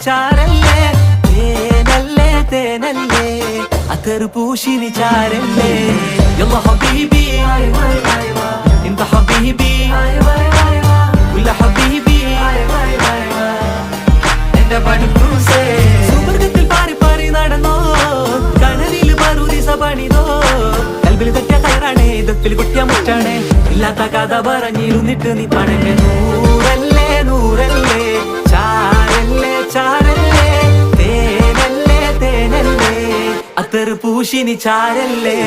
ചാരല്ലേ തേനല്ലേ തേനല്ലേ അത്തറ് പൂശിനി ചാരല്ലേ യല്ലാ ഹബീബി انت حبيبي ولا حبيبي എന്റെ പണിക്കൂസേ സുവർഗത്തിൽ പാറി പാറി നടന്നോ കനലിൽ പറുദിസ പണിതോ കൽബിൽ തട്ടിയ കയറാണേ ദത്തിൽ കുട്ടിയ മുറ്റാണേ ഇല്ലാത്ത കഥ പറഞ്ഞിരുന്നിട്ട് നീ പണങ്ങ നൂറല്ലേ നൂറല്ലേ ചാരല്ലേ ചാരല്ലേ തേനല്ലേ തേനല്ലേ അത്തറ് പൂശിനി ചാരല്ലേ